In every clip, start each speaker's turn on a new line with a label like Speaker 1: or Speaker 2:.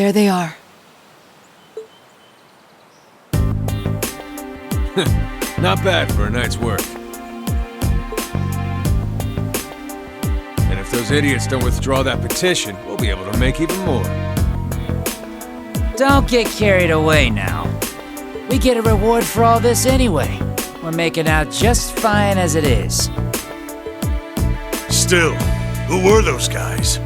Speaker 1: There they are.
Speaker 2: Not bad for a night's work. And if those idiots don't withdraw that petition, we'll be able to make even more.
Speaker 3: Don't get carried away now. We get a reward for all this anyway. We're making out just fine as it is.
Speaker 4: Still, who were those guys?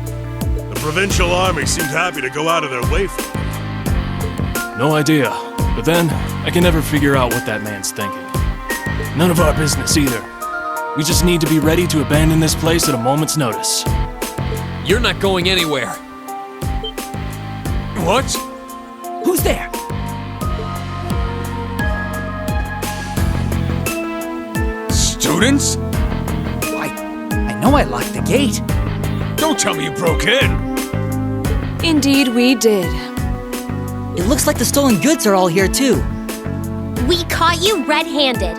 Speaker 4: The provincial army seemed happy to go out of their way for it.
Speaker 5: No idea. But then, I can never figure out what that man's thinking. None of our business either. We just need to be ready to abandon this place at a moment's notice.
Speaker 6: You're not going anywhere.
Speaker 2: What?
Speaker 3: Who's there?
Speaker 2: Students?
Speaker 3: I know I locked the gate.
Speaker 2: Don't tell me you broke in!
Speaker 1: Indeed, we did.
Speaker 7: It looks like the stolen goods are all here too.
Speaker 8: We caught you red-handed.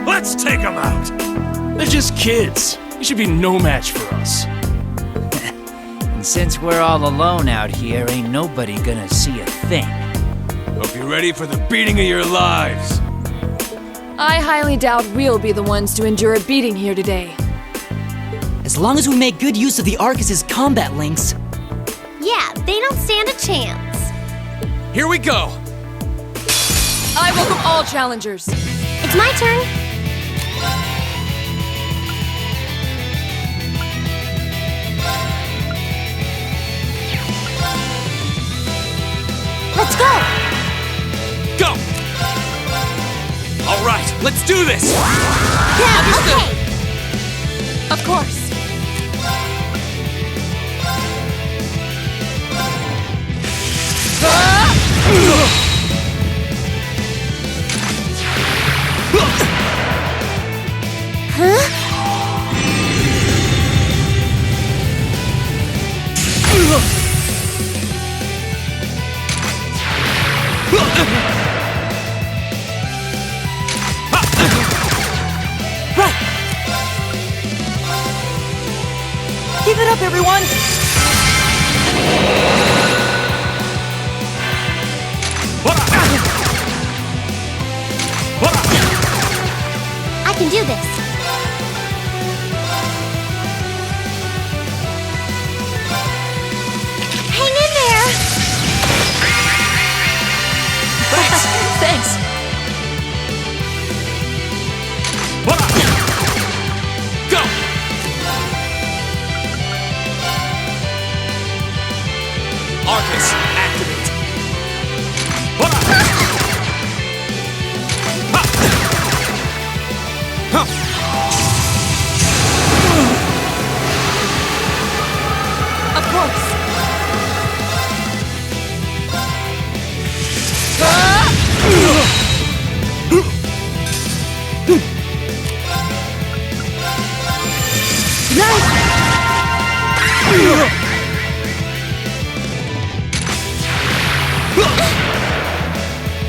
Speaker 4: Let's take them out!
Speaker 5: They're just kids. You should be no match for us.
Speaker 3: And since we're all alone out here, ain't nobody gonna see a thing.
Speaker 2: Hope you're ready for the beating of your lives.
Speaker 1: I highly doubt we'll be the ones to endure a beating here today.
Speaker 7: As long as we make good use of the Arcus's combat links.
Speaker 8: Yeah, they don't stand a chance.
Speaker 6: Here we go!
Speaker 1: I welcome all challengers.
Speaker 8: It's my turn. Let's go!
Speaker 6: Go! All right, let's do this!
Speaker 8: Yeah,
Speaker 6: Understood.
Speaker 8: okay!
Speaker 1: Of course.
Speaker 7: Give it up, everyone!
Speaker 8: I can do this. Hang in there!
Speaker 1: Thanks.
Speaker 6: Go! Arcus, activate!
Speaker 1: Of course.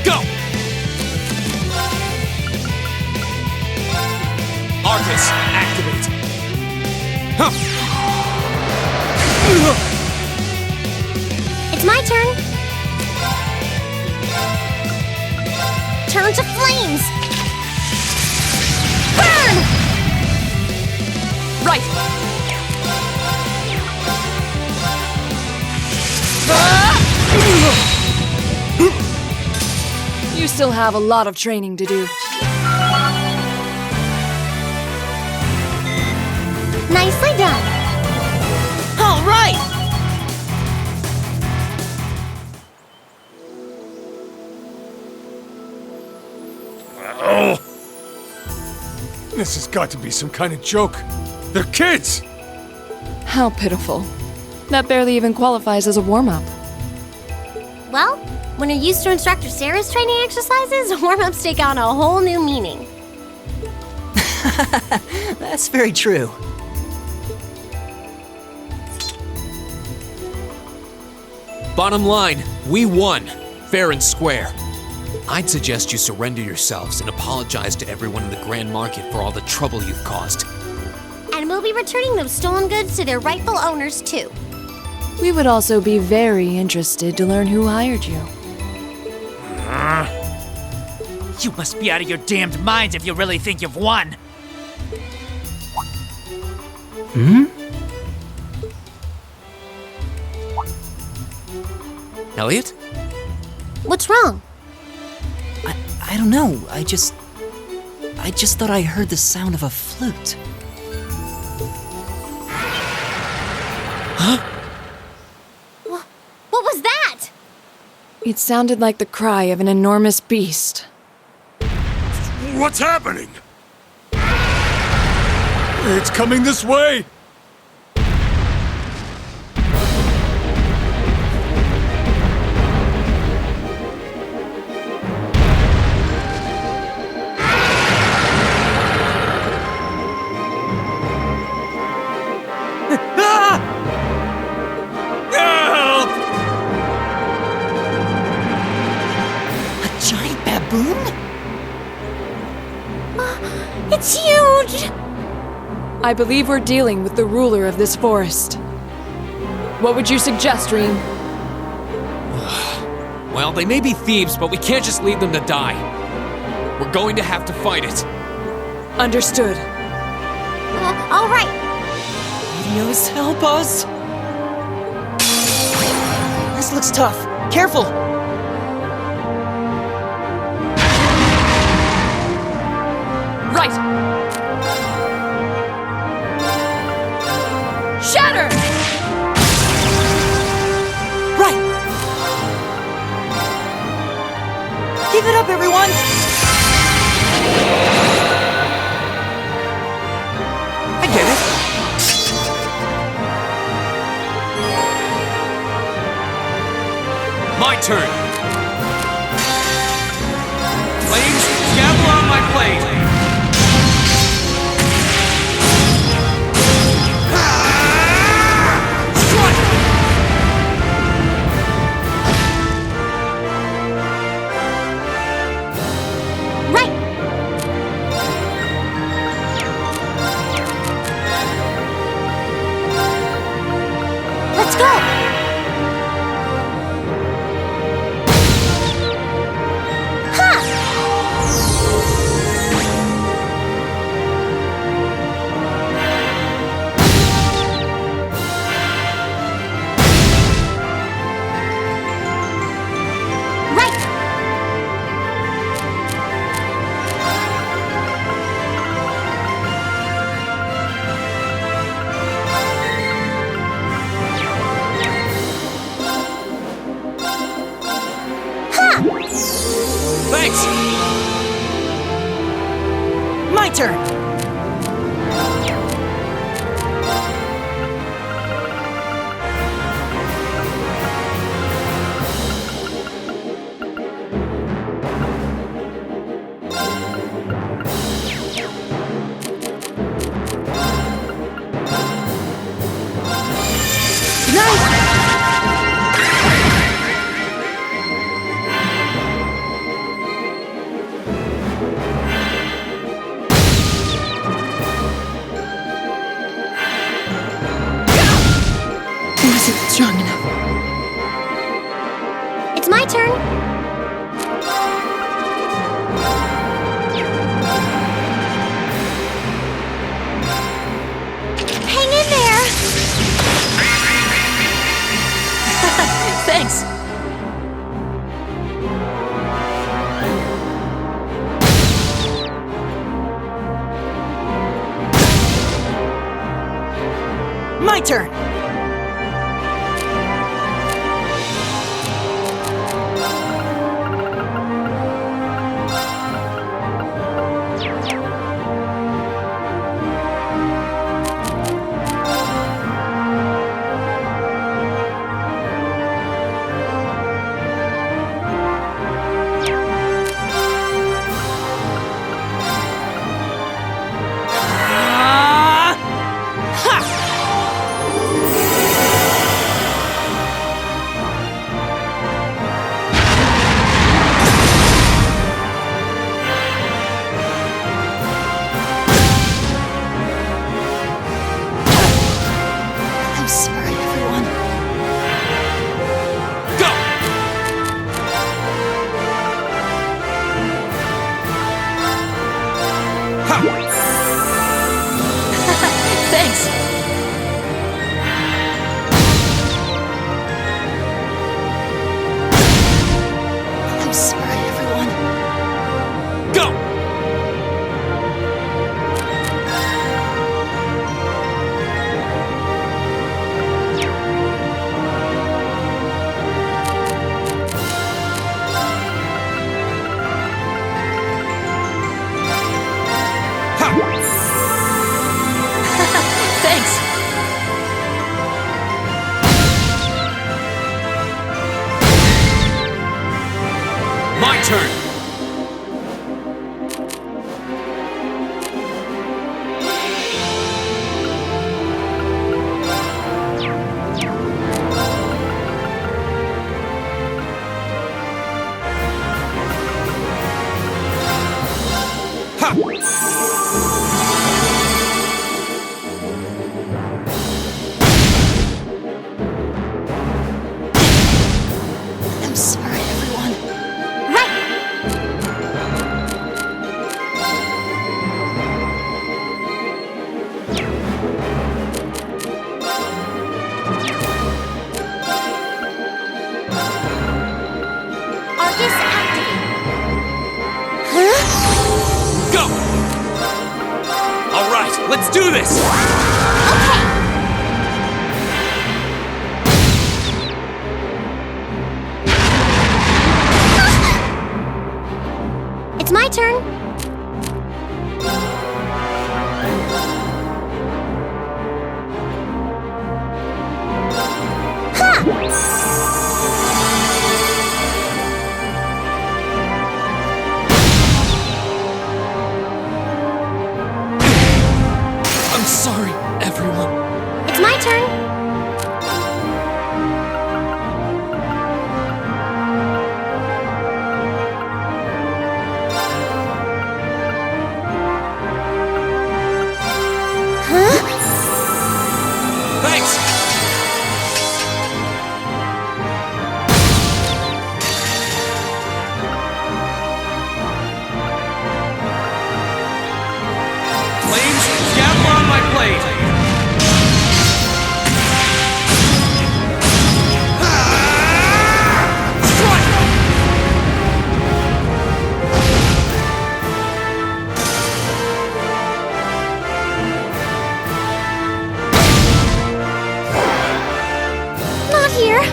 Speaker 6: Go! Arcus, activate!
Speaker 8: It's my turn. Turn to flames. Burn!
Speaker 1: Right. You still have a lot of training to do.
Speaker 8: Nicely done.
Speaker 7: All right!
Speaker 2: Oh! This has got to be some kind of joke. They're kids!
Speaker 1: How pitiful. That barely even qualifies as a warm-up.
Speaker 8: Well, when you're used to Instructor Sarah's training exercises, warm-ups take on a whole new meaning.
Speaker 7: That's very true.
Speaker 6: Bottom line, we won. Fair and square. I'd suggest you surrender yourselves and apologize to everyone in the Grand Market for all the trouble you've caused.
Speaker 8: And we'll be returning those stolen goods to their rightful owners, too.
Speaker 1: We would also be very interested to learn who hired you.
Speaker 3: You must be out of your damned minds if you really think you've won.
Speaker 6: Elliot?
Speaker 8: What's wrong?
Speaker 7: I don't know. I just thought I heard the sound of a flute.
Speaker 8: What was that?
Speaker 1: It sounded like the cry of an enormous beast.
Speaker 4: What's happening?
Speaker 2: It's coming this way!
Speaker 4: Help!
Speaker 7: A giant baboon?
Speaker 8: It's huge!
Speaker 1: I believe we're dealing with the ruler of this forest. What would you suggest, Reem?
Speaker 6: Well, they may be thieves, but we can't just leave them to die. We're going to have to fight it.
Speaker 1: Understood.
Speaker 8: All right.
Speaker 7: Radios, help us! This looks tough. Careful!
Speaker 1: Right! Shatter!
Speaker 7: Right! Give it up, everyone!
Speaker 6: I get it. My turn. Flames, gather on my blade.
Speaker 8: Right. Let's go. Right.
Speaker 6: Thanks.
Speaker 7: My turn!
Speaker 1: Was it strong enough?
Speaker 8: It's my turn. Hang in there.
Speaker 7: Thanks! My turn! I'm sorry, everyone.
Speaker 8: Arcus activate.
Speaker 6: Go! All right, let's do this!
Speaker 8: It's my turn.
Speaker 6: I'm sorry, everyone.
Speaker 8: It's my turn.
Speaker 6: Thanks! Flames, gather on my blade!
Speaker 8: Not here.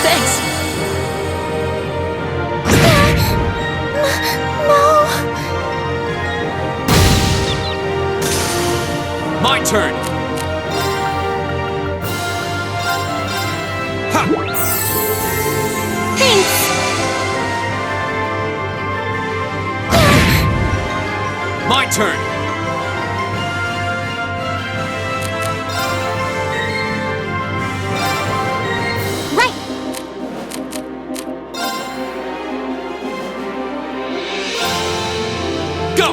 Speaker 1: Thanks.
Speaker 6: My turn! Ha!
Speaker 8: Thanks.
Speaker 6: My turn!
Speaker 8: Right.
Speaker 6: Go!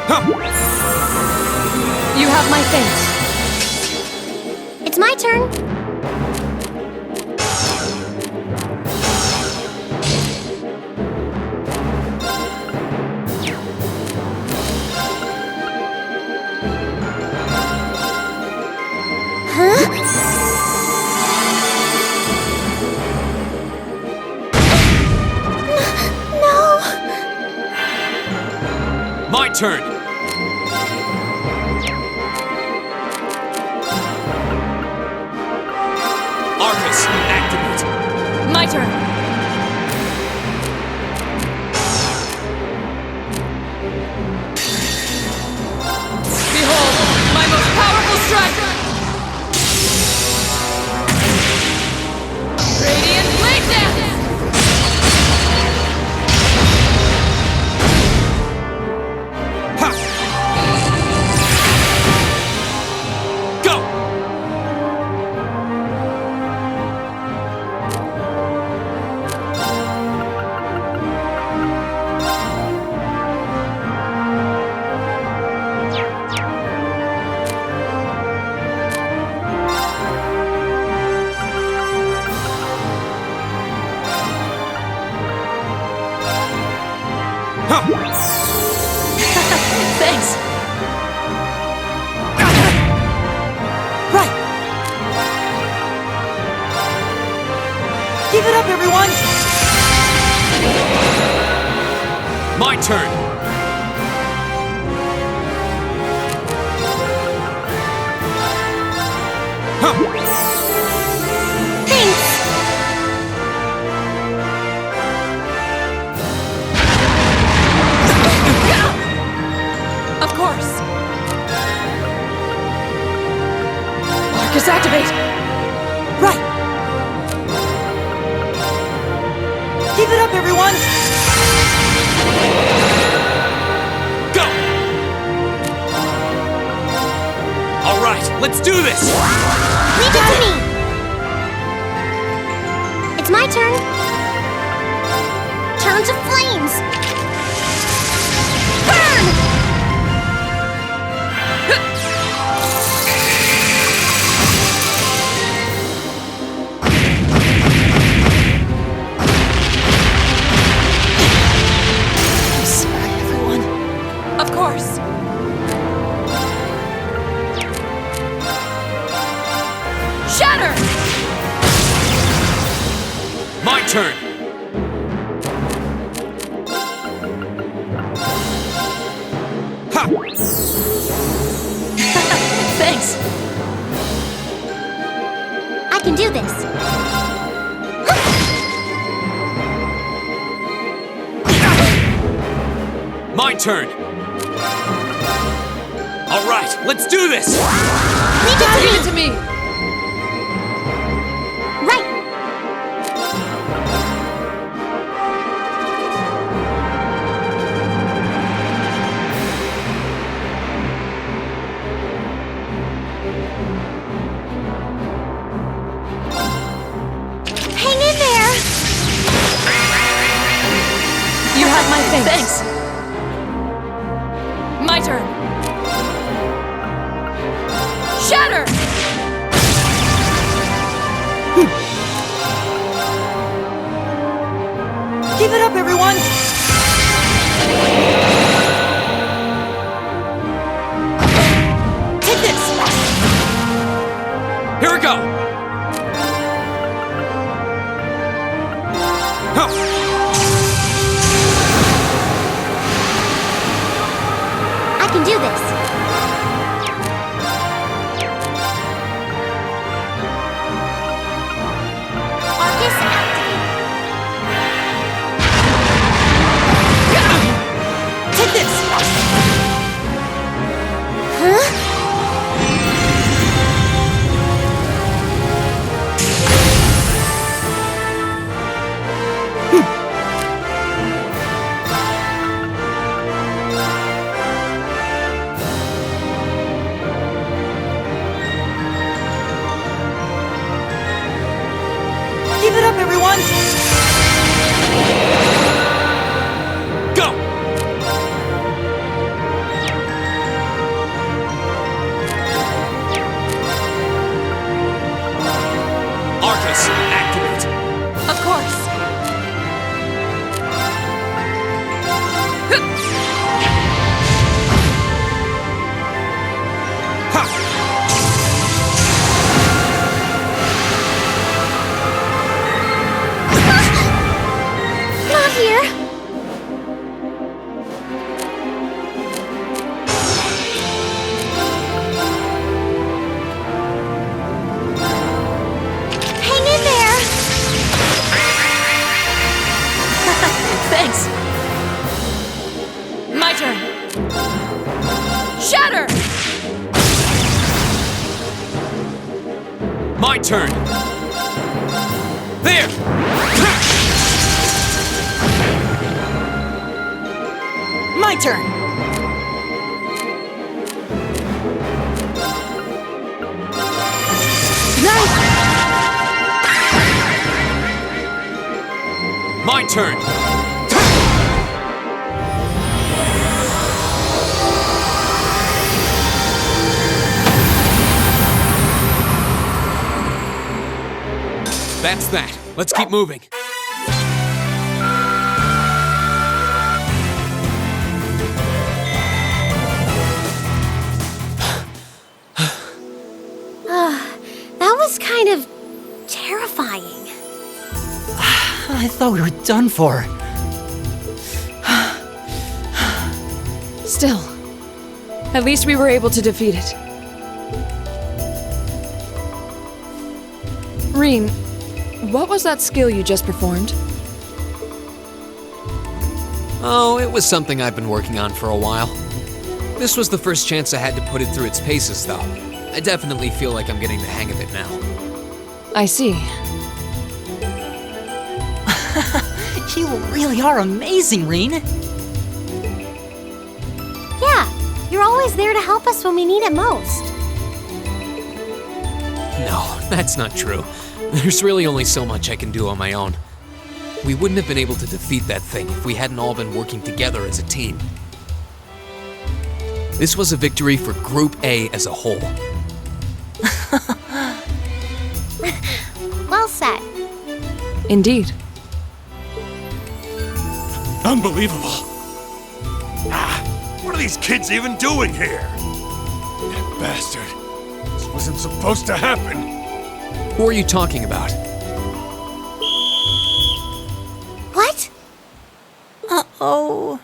Speaker 6: Huh.
Speaker 1: You have my thanks.
Speaker 8: It's my turn.
Speaker 6: My turn! Arcus, activate!
Speaker 1: My turn. Behold, my most powerful strike! Radiant Blade Dance!
Speaker 6: Ha! Go!
Speaker 1: Thanks.
Speaker 7: Right. Give it up, everyone.
Speaker 6: My turn!
Speaker 8: Thanks.
Speaker 1: Of course. Arcus activate.
Speaker 7: Right. Give it up, everyone.
Speaker 6: Go! do this!
Speaker 8: Leave it to me! It's my turn. Turn to flames! Burn!
Speaker 7: I'm sorry, everyone.
Speaker 1: Of course. Shatter!
Speaker 6: My turn! Ha!
Speaker 1: Thanks.
Speaker 8: I can do this.
Speaker 6: My turn! All right, let's do this!
Speaker 8: Leave
Speaker 1: Give
Speaker 8: it
Speaker 1: it
Speaker 8: to
Speaker 1: to
Speaker 8: me!
Speaker 1: me.
Speaker 8: Right! Hang in there!
Speaker 1: You have my thanks. My turn. Shatter!
Speaker 7: Give it up, everyone! Take this!
Speaker 6: Here we go! Huh.
Speaker 8: I can do this. Arcus activate.
Speaker 7: Take this!
Speaker 8: Huh?
Speaker 7: Give it up, everyone!
Speaker 6: Go! Arcus, activate.
Speaker 1: Of course.
Speaker 8: Not here. Hang in there.
Speaker 1: Thanks. My turn. Shatter!
Speaker 6: My turn. There!
Speaker 7: My turn!
Speaker 6: My turn. That's that. Let's keep moving.
Speaker 8: That was kind of terrifying.
Speaker 7: I thought we were done for.
Speaker 1: Still, at least we were able to defeat it. Reen, what was that skill you just performed?
Speaker 6: Oh, it was something I've been working on for a while. This was the first chance I had to put it through its paces, though. I definitely feel like I'm getting the hang of it now.
Speaker 1: I see.
Speaker 7: You really are amazing, Reen.
Speaker 8: Yeah, you're always there to help us when we need it most.
Speaker 6: No, that's not true. There's really only so much I can do on my own. We wouldn't have been able to defeat that thing if we hadn't all been working together as a team. This was a victory for Group A as a whole.
Speaker 8: Well said.
Speaker 1: Indeed.
Speaker 2: Unbelievable.
Speaker 4: What are these kids even doing here?
Speaker 2: That bastard. This wasn't supposed to happen.
Speaker 6: Who are you talking about?
Speaker 8: What?
Speaker 7: Uh-oh.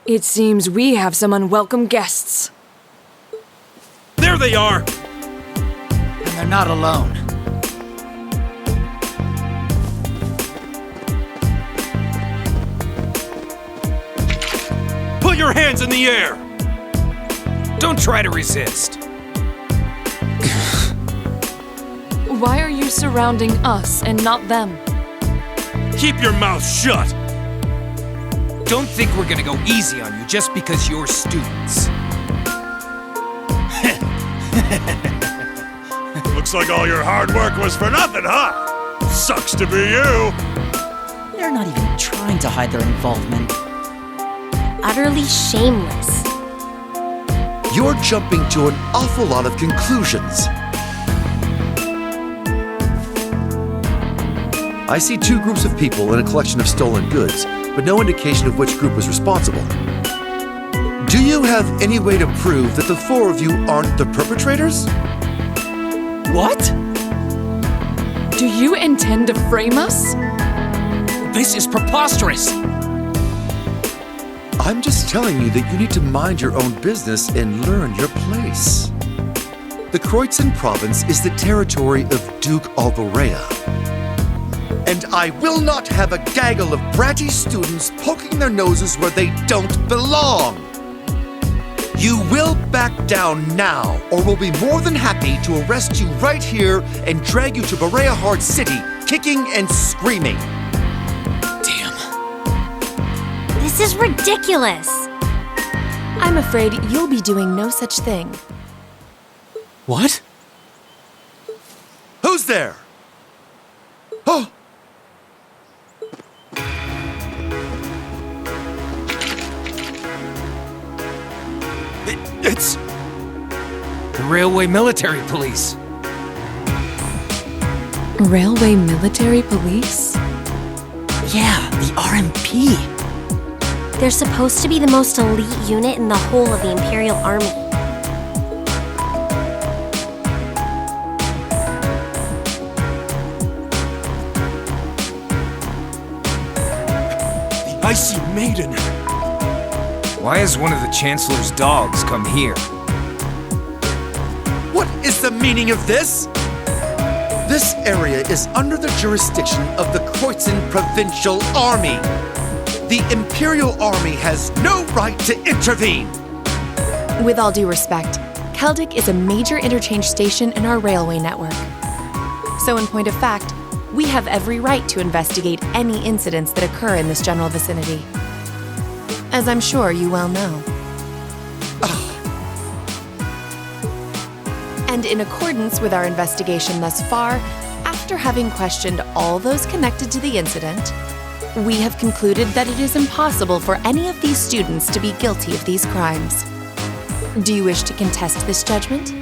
Speaker 1: It seems we have some unwelcome guests.
Speaker 4: There they are!
Speaker 3: And they're not alone.
Speaker 4: Put your hands in the air!
Speaker 9: Don't try to resist.
Speaker 1: Why are you surrounding us and not them?
Speaker 4: Keep your mouth shut!
Speaker 9: Don't think we're gonna go easy on you just because you're students.
Speaker 4: Looks like all your hard work was for nothing, huh? Sucks to be you!
Speaker 7: They're not even trying to hide their involvement.
Speaker 8: Utterly shameless.
Speaker 10: You're jumping to an awful lot of conclusions. I see two groups of people in a collection of stolen goods, but no indication of which group was responsible. Do you have any way to prove that the four of you aren't the perpetrators?
Speaker 9: What?
Speaker 1: Do you intend to frame us?
Speaker 9: This is preposterous.
Speaker 10: I'm just telling you that you need to mind your own business and learn your place. The Kreuzon province is the territory of Duke Alvarea. And I will not have a gaggle of bratty students poking their noses where they don't belong. You will back down now, or we'll be more than happy to arrest you right here and drag you to Berea Hard City, kicking and screaming.
Speaker 9: Damn.
Speaker 8: This is ridiculous.
Speaker 11: I'm afraid you'll be doing no such thing.
Speaker 6: What?
Speaker 10: Who's there? Oh!
Speaker 9: It's the Railway Military Police.
Speaker 1: Railway Military Police?
Speaker 7: Yeah, the RMP.
Speaker 8: They're supposed to be the most elite unit in the whole of the Imperial Army.
Speaker 9: The Icy Maiden. Why has one of the Chancellor's dogs come here?
Speaker 10: What is the meaning of this? This area is under the jurisdiction of the Kreuzon Provincial Army. The Imperial Army has no right to intervene.
Speaker 11: With all due respect, Keldic is a major interchange station in our railway network. So in point of fact, we have every right to investigate any incidents that occur in this general vicinity. As I'm sure you well know. And in accordance with our investigation thus far, after having questioned all those connected to the incident, we have concluded that it is impossible for any of these students to be guilty of these crimes. Do you wish to contest this judgment?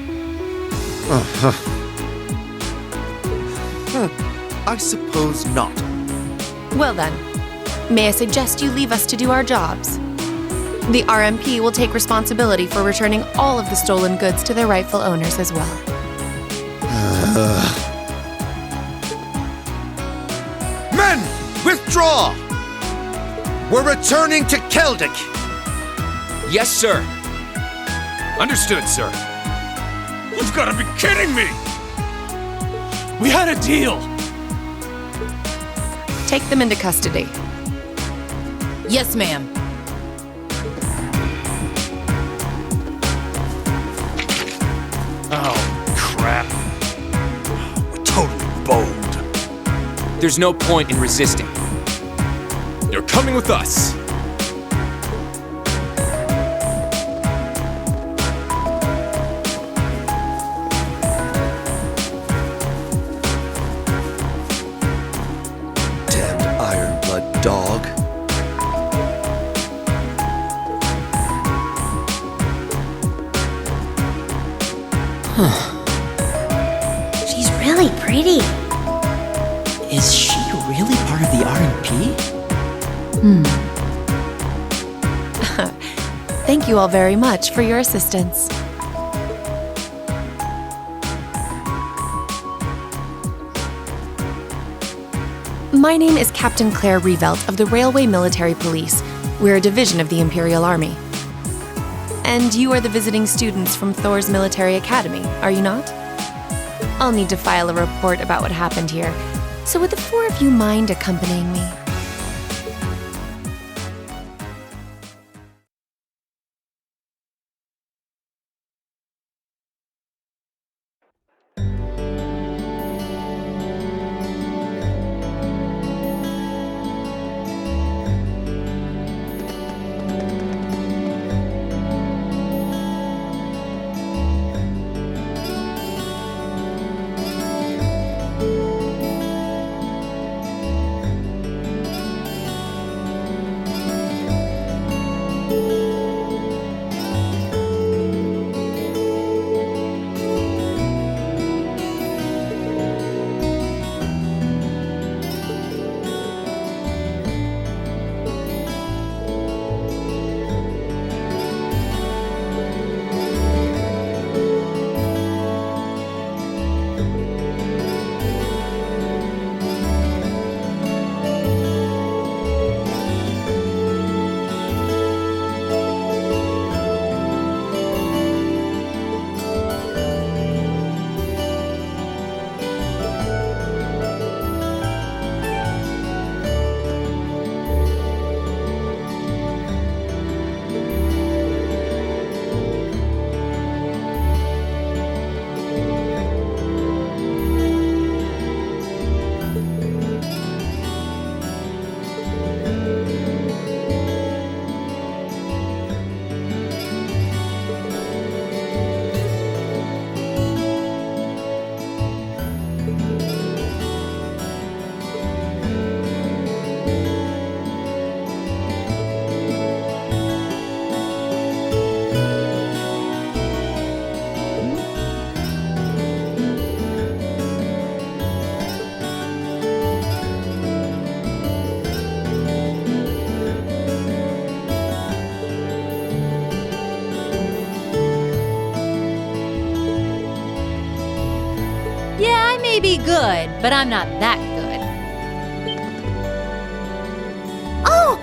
Speaker 10: I suppose not.
Speaker 11: Well then, may I suggest you leave us to do our jobs? The RMP will take responsibility for returning all of the stolen goods to their rightful owners as well.
Speaker 10: Men, withdraw! We're returning to Keldic!
Speaker 9: Yes, sir. Understood, sir.
Speaker 4: You've got to be kidding me!
Speaker 5: We had a deal!
Speaker 11: Take them into custody.
Speaker 1: Yes, ma'am.
Speaker 4: Oh, crap. We're totally boned.
Speaker 9: There's no point in resisting. You're coming with us.
Speaker 8: She's really pretty.
Speaker 7: Is she really part of the R&P?
Speaker 11: Thank you all very much for your assistance. My name is Captain Claire Revelt of the Railway Military Police. We're a division of the Imperial Army. And you are the visiting students from Thor's Military Academy, are you not? I'll need to file a report about what happened here, so would the four of you mind accompanying me?
Speaker 12: Be good, but I'm not that good.
Speaker 7: Oh!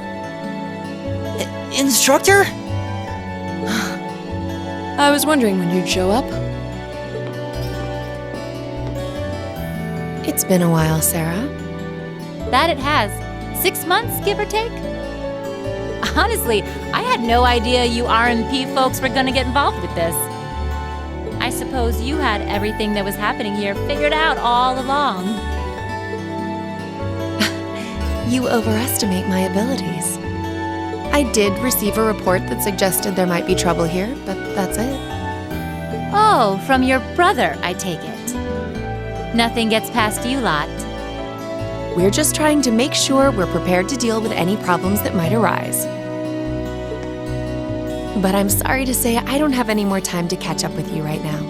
Speaker 7: Instructor?
Speaker 1: I was wondering when you'd show up.
Speaker 11: It's been a while, Sarah.
Speaker 12: That it has. 6 months, give or take? Honestly, I had no idea you R&P folks were gonna get involved with this. I suppose you had everything that was happening here figured out all along.
Speaker 11: You overestimate my abilities. I did receive a report that suggested there might be trouble here, but that's it.
Speaker 12: Oh, from your brother, I take it. Nothing gets past you lot.
Speaker 11: We're just trying to make sure we're prepared to deal with any problems that might arise. But I'm sorry to say I don't have any more time to catch up with you right now.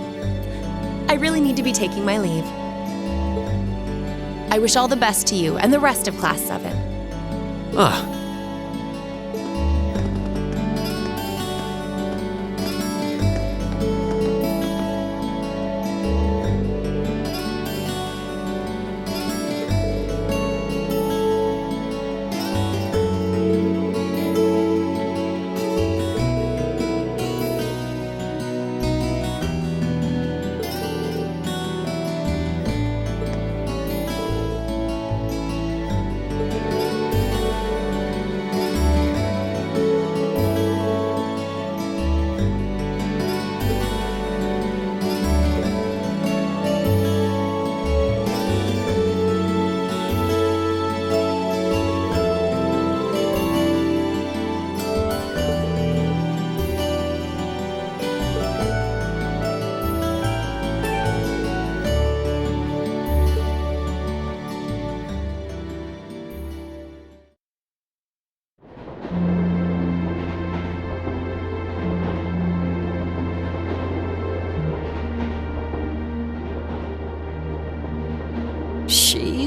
Speaker 11: I really need to be taking my leave. I wish all the best to you and the rest of Class 7.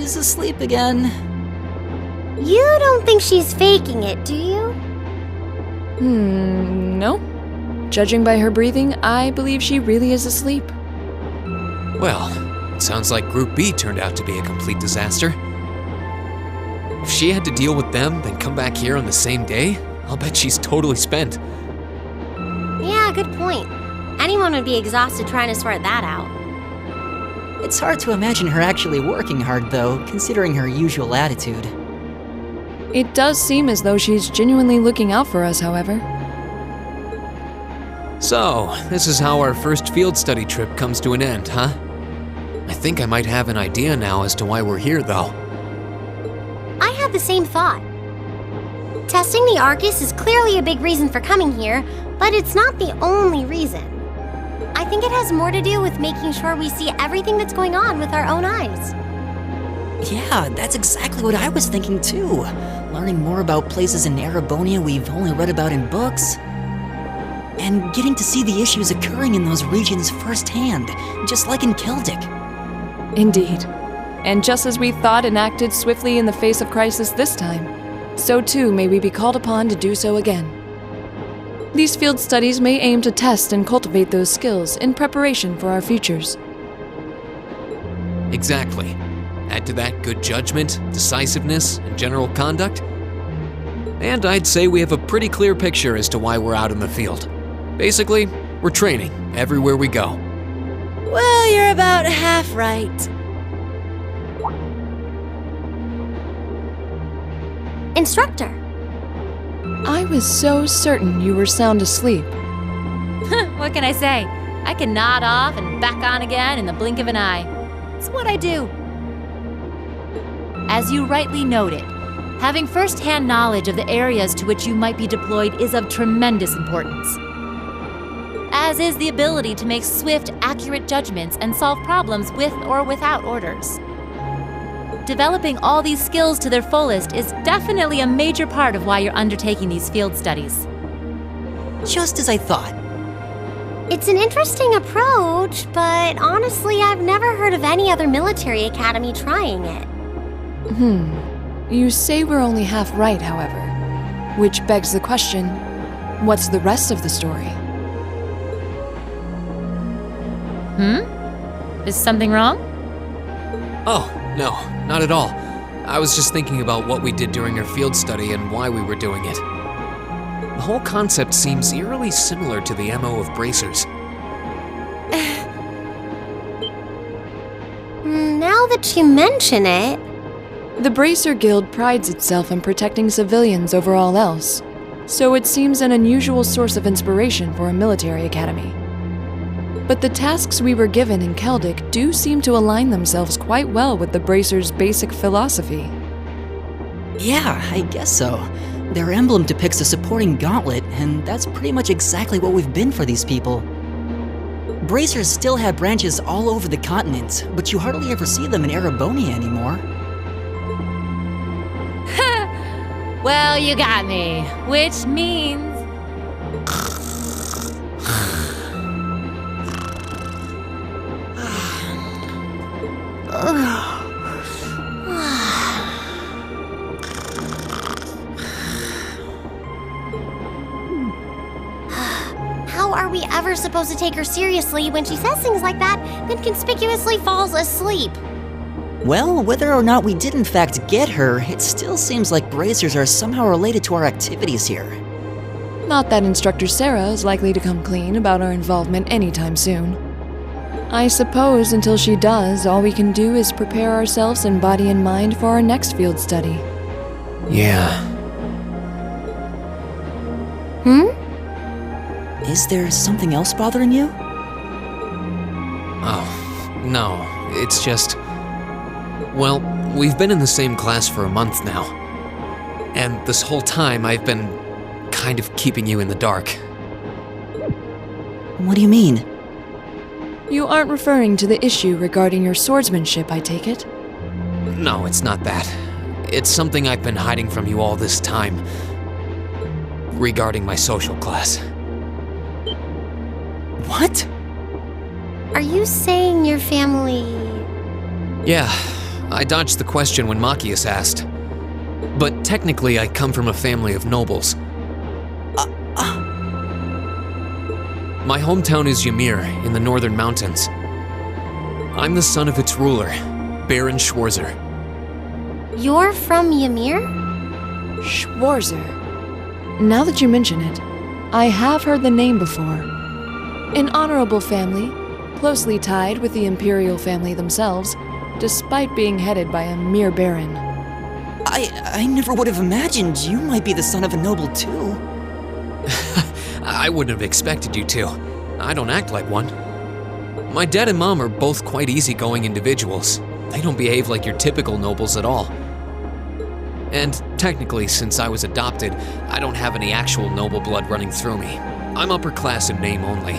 Speaker 7: she's asleep again.
Speaker 8: You don't think she's faking it, do you?
Speaker 1: No. Judging by her breathing, I believe she really is asleep.
Speaker 6: Well, it sounds like Group B turned out to be a complete disaster. If she had to deal with them, then come back here on the same day, I'll bet she's totally spent.
Speaker 8: Yeah, good point. Anyone would be exhausted trying to sort that out.
Speaker 7: It's hard to imagine her actually working hard, though, considering her usual attitude.
Speaker 1: It does seem as though she's genuinely looking out for us, however.
Speaker 6: So, this is how our first field study trip comes to an end, huh? I think I might have an idea now as to why we're here, though.
Speaker 8: I had the same thought. Testing the Arcus is clearly a big reason for coming here, but it's not the only reason. I think it has more to do with making sure we see everything that's going on with our own eyes.
Speaker 7: Yeah, that's exactly what I was thinking too. Learning more about places in Erebonia we've only read about in books. And getting to see the issues occurring in those regions firsthand, just like in Celtic.
Speaker 1: Indeed. And just as we thought and acted swiftly in the face of crisis this time, so too may we be called upon to do so again. These field studies may aim to test and cultivate those skills in preparation for our futures.
Speaker 6: Exactly. Add to that good judgment, decisiveness, and general conduct, and I'd say we have a pretty clear picture as to why we're out in the field. Basically, we're training everywhere we go.
Speaker 12: Well, you're about half right.
Speaker 8: Instructor.
Speaker 1: I was so certain you were sound asleep.
Speaker 12: What can I say? I can nod off and back on again in the blink of an eye. It's what I do. As you rightly noted, having first-hand knowledge of the areas to which you might be deployed is of tremendous importance. As is the ability to make swift, accurate judgments and solve problems with or without orders. Developing all these skills to their fullest is definitely a major part of why you're undertaking these field studies.
Speaker 7: Just as I thought.
Speaker 8: It's an interesting approach, but honestly, I've never heard of any other military academy trying it.
Speaker 1: You say we're only half right, however. Which begs the question, what's the rest of the story?
Speaker 12: Is something wrong?
Speaker 6: Oh, no, not at all. I was just thinking about what we did during our field study and why we were doing it. The whole concept seems eerily similar to the MO of bracers.
Speaker 8: Now that you mention it...
Speaker 1: The Bracer Guild prides itself on protecting civilians over all else, so it seems an unusual source of inspiration for a military academy. But the tasks we were given in Celtic do seem to align themselves quite well with the Bracer's basic philosophy.
Speaker 7: Yeah, I guess so. Their emblem depicts a supporting gauntlet, and that's pretty much exactly what we've been for these people. Bracers still have branches all over the continent, but you hardly ever see them in Erebonia anymore.
Speaker 12: Well, you got me. Which means...
Speaker 8: How are we ever supposed to take her seriously when she says things like that, then conspicuously falls asleep?
Speaker 7: Well, whether or not we did in fact get her, it still seems like bracers are somehow related to our activities here.
Speaker 1: Not that Instructor Sarah is likely to come clean about our involvement anytime soon. I suppose until she does, all we can do is prepare ourselves in body and mind for our next field study.
Speaker 6: Yeah.
Speaker 7: Is there something else bothering you?
Speaker 6: Oh, no, it's just... Well, we've been in the same class for a month now. And this whole time I've been kind of keeping you in the dark.
Speaker 7: What do you mean?
Speaker 1: You aren't referring to the issue regarding your swordsmanship, I take it?
Speaker 6: No, it's not that. It's something I've been hiding from you all this time. Regarding my social class.
Speaker 7: What?
Speaker 8: Are you saying your family...
Speaker 6: Yeah, I dodged the question when Machias asked. But technically, I come from a family of nobles. My hometown is Ymir, in the northern mountains. I'm the son of its ruler, Baron Schwarzer.
Speaker 8: You're from Ymir?
Speaker 1: Schwarzer. Now that you mention it, I have heard the name before. An honorable family, closely tied with the imperial family themselves, despite being headed by a mere baron.
Speaker 7: I never would have imagined you might be the son of a noble too.
Speaker 6: I wouldn't have expected you to. I don't act like one. My dad and mom are both quite easygoing individuals. They don't behave like your typical nobles at all. And technically, since I was adopted, I don't have any actual noble blood running through me. I'm upper class in name only.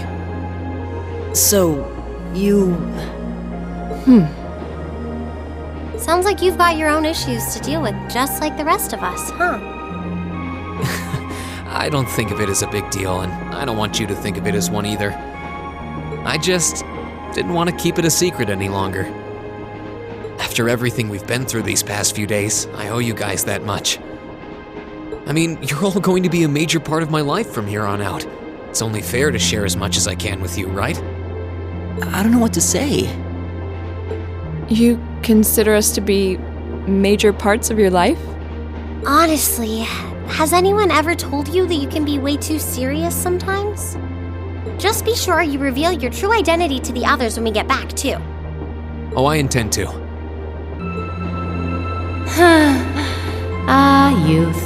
Speaker 7: So, you...
Speaker 8: Sounds like you've got your own issues to deal with, just like the rest of us, huh?
Speaker 6: I don't think of it as a big deal, and I don't want you to think of it as one either. I just didn't want to keep it a secret any longer. After everything we've been through these past few days, I owe you guys that much. I mean, you're all going to be a major part of my life from here on out. It's only fair to share as much as I can with you, right?
Speaker 7: I don't know what to say.
Speaker 1: You consider us to be major parts of your life?
Speaker 8: Honestly, has anyone ever told you that you can be way too serious sometimes? Just be sure you reveal your true identity to the others when we get back, too.
Speaker 6: Oh, I intend to.
Speaker 12: Youth.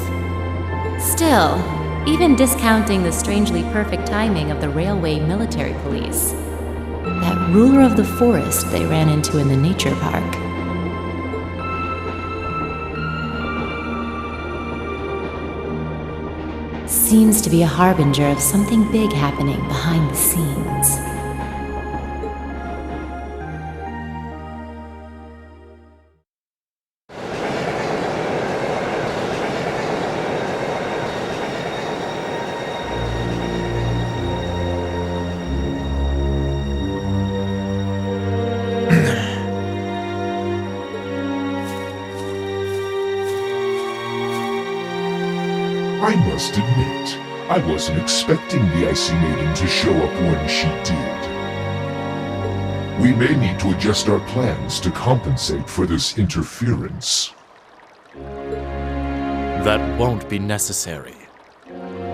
Speaker 12: Still, even discounting the strangely perfect timing of the railway military police, that ruler of the forest they ran into in the nature park. Seems to be a harbinger of something big happening behind the scenes.
Speaker 13: I must admit, I wasn't expecting the Icy Maiden to show up when she did. We may need to adjust our plans to compensate for this interference.
Speaker 14: That won't be necessary.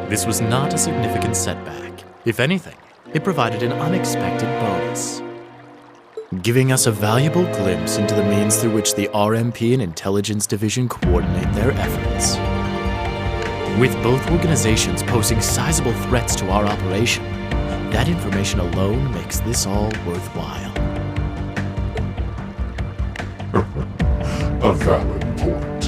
Speaker 14: This was not a significant setback. If anything, it provided an unexpected bonus, giving us a valuable glimpse into the means through which the RMP and Intelligence Division coordinate their efforts. With both organizations posing sizable threats to our operation, that information alone makes this all worthwhile.
Speaker 13: A valid point.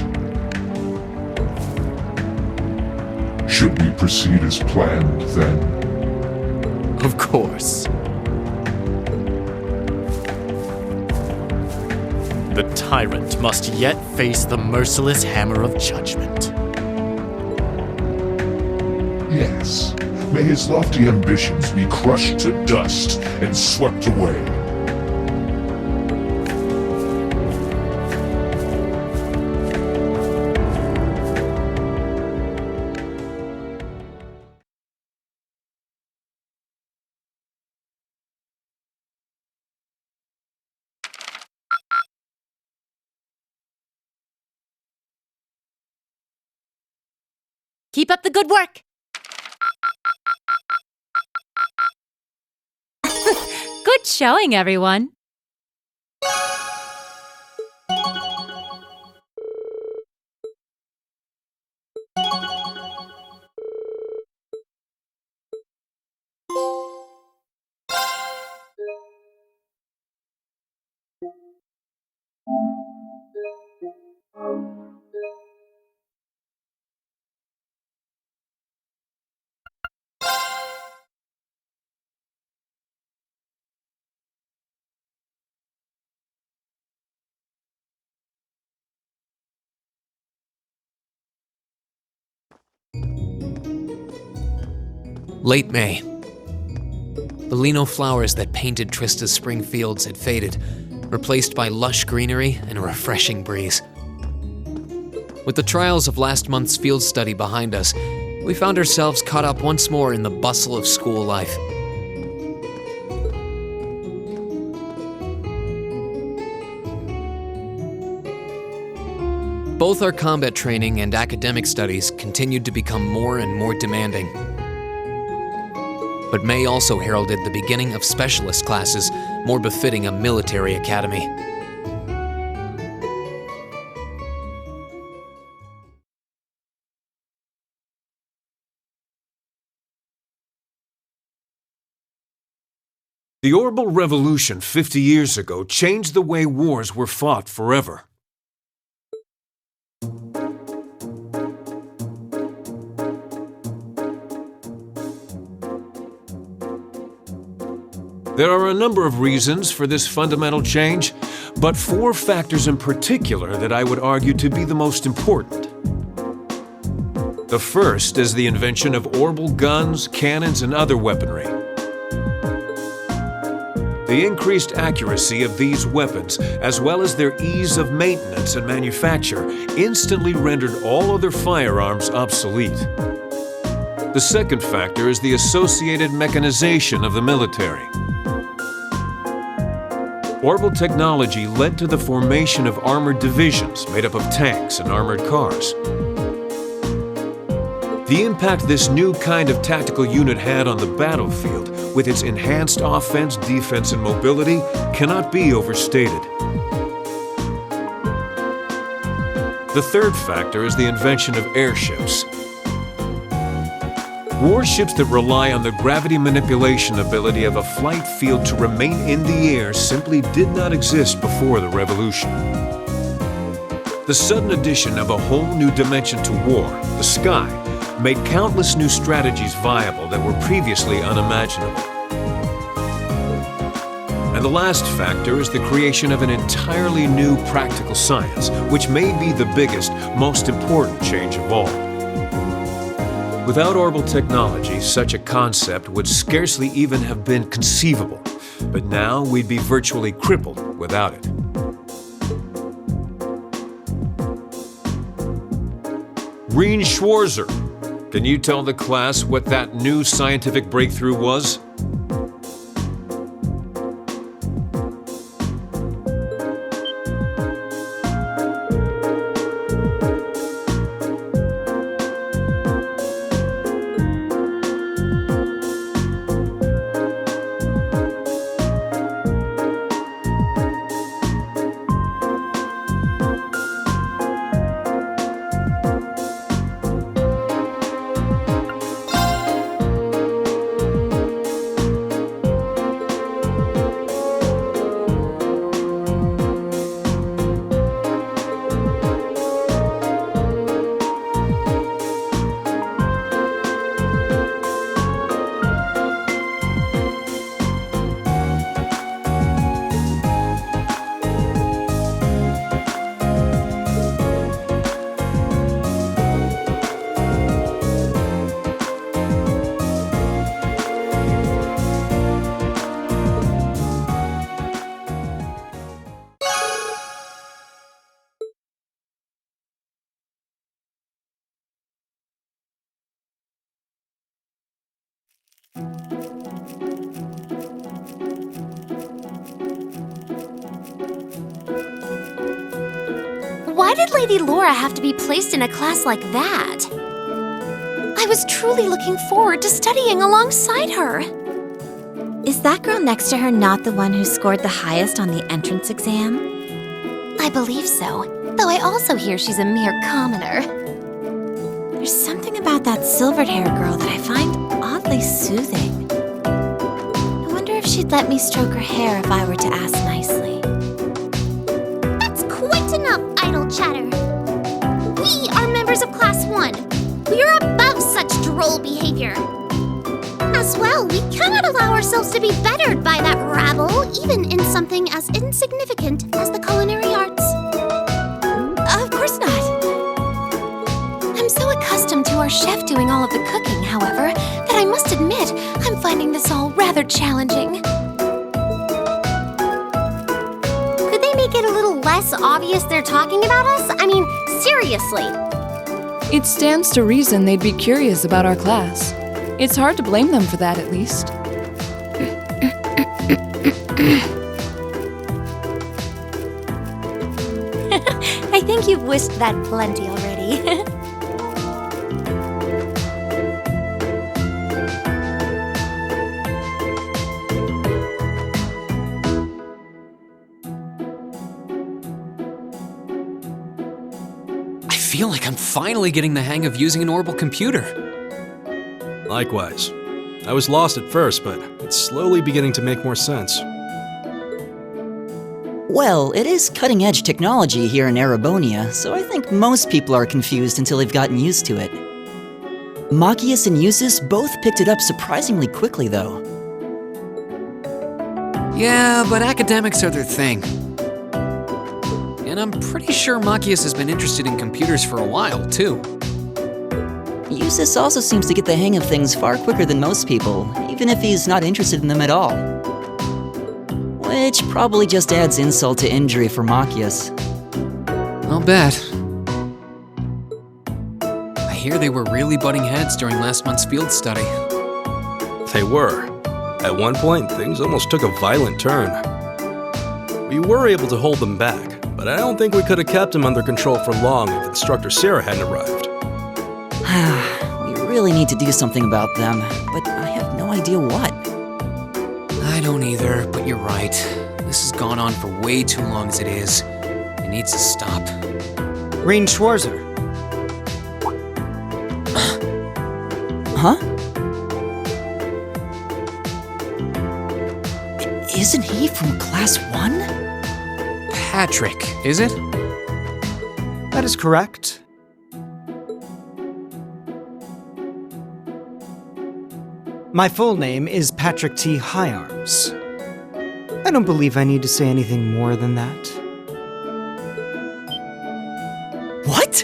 Speaker 13: Should we proceed as planned, then?
Speaker 14: Of course. The tyrant must yet face the merciless hammer of judgment.
Speaker 13: Yes. May his lofty ambitions be crushed to dust and swept away.
Speaker 12: Keep up the good work! Good showing, everyone.
Speaker 6: Late May. The lino flowers that painted Trista's spring fields had faded, replaced by lush greenery and a refreshing breeze. With the trials of last month's field study behind us, we found ourselves caught up once more in the bustle of school life. Both our combat training and academic studies continued to become more and more demanding. But May also heralded the beginning of specialist classes, more befitting a military academy.
Speaker 15: The Orbital Revolution 50 years ago changed the way wars were fought forever. There are a number of reasons for this fundamental change, but 4 factors in particular that I would argue to be the most important. The first is the invention of orbital guns, cannons, and other weaponry. The increased accuracy of these weapons, as well as their ease of maintenance and manufacture, instantly rendered all other firearms obsolete. The second factor is the associated mechanization of the military. Orbital technology led to the formation of armored divisions made up of tanks and armored cars. The impact this new kind of tactical unit had on the battlefield, with its enhanced offense, defense, and mobility, cannot be overstated. The third factor is the invention of airships. Warships that rely on the gravity manipulation ability of a flight field to remain in the air simply did not exist before the revolution. The sudden addition of a whole new dimension to war, the sky, made countless new strategies viable that were previously unimaginable. And the last factor is the creation of an entirely new practical science, which may be the biggest, most important change of all. Without orbital technology, such a concept would scarcely even have been conceivable, but now we'd be virtually crippled without it. Reen Schwarzer, can you tell the class what that new scientific breakthrough was?
Speaker 8: Why did Lady Laura have to be placed in a class like that? I was truly looking forward to studying alongside her.
Speaker 16: Is that girl next to her not the one who scored the highest on the entrance exam?
Speaker 8: I believe so, though I also hear she's a mere commoner.
Speaker 16: There's something about that silvered-haired girl that I find oddly soothing. I wonder if she'd let me stroke her hair if I were to ask nicely.
Speaker 8: That's quite enough idle chatter. We are members of Class 1. We are above such droll behavior. As well, we cannot allow ourselves to be bettered by that rabble, even in something as insignificant as the culinary arts.
Speaker 16: Of course not.
Speaker 8: I'm so accustomed to our chef doing all of the cooking, however, that I must admit I'm finding this all rather challenging. less obvious they're talking about us? I mean, seriously.
Speaker 1: It stands to reason they'd be curious about our class. It's hard to blame them for that, at least.
Speaker 16: I think you've wished that plenty already.
Speaker 6: I feel like I'm finally getting the hang of using an orbital computer.
Speaker 5: Likewise. I was lost at first, but it's slowly beginning to make more sense.
Speaker 7: Well, it is cutting-edge technology here in Erebonia, so I think most people are confused until they've gotten used to it. Machias and Eustace both picked it up surprisingly quickly, though.
Speaker 6: Yeah, but academics are their thing. And I'm pretty sure Machias has been interested in computers for a while, too.
Speaker 7: Eustace also seems to get the hang of things far quicker than most people, even if he's not interested in them at all. Which probably just adds insult to injury for Machias.
Speaker 6: I'll bet. I hear they were really butting heads during last month's field study.
Speaker 5: They were. At one point, things almost took a violent turn. We were able to hold them back, but I don't think we could have kept them under control for long if Instructor Sarah hadn't arrived.
Speaker 7: We really need to do something about them, but I have no idea what.
Speaker 6: I don't either, but you're right. This has gone on for way too long as it is. It needs to stop.
Speaker 17: Rain Schwarzer.
Speaker 7: Huh? Isn't he from Class 1?
Speaker 6: Patrick, is it?
Speaker 17: That is correct. My full name is Patrick T. Higharms. I don't believe I need to say anything more than that.
Speaker 7: What?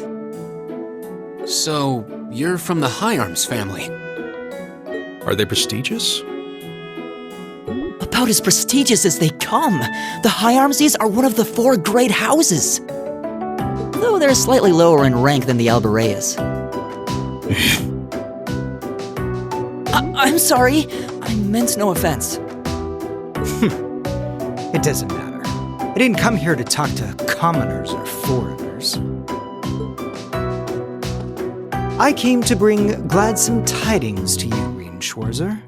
Speaker 6: So, you're from the Higharms family?
Speaker 5: Are they prestigious?
Speaker 7: About as prestigious as they come. The Higharmses are one of the 4 great houses. Though they're slightly lower in rank than the Albareas. I'm sorry. I meant no offense.
Speaker 17: It doesn't matter. I didn't come here to talk to commoners or foreigners. I came to bring gladsome tidings to you, Rain Schwarzer.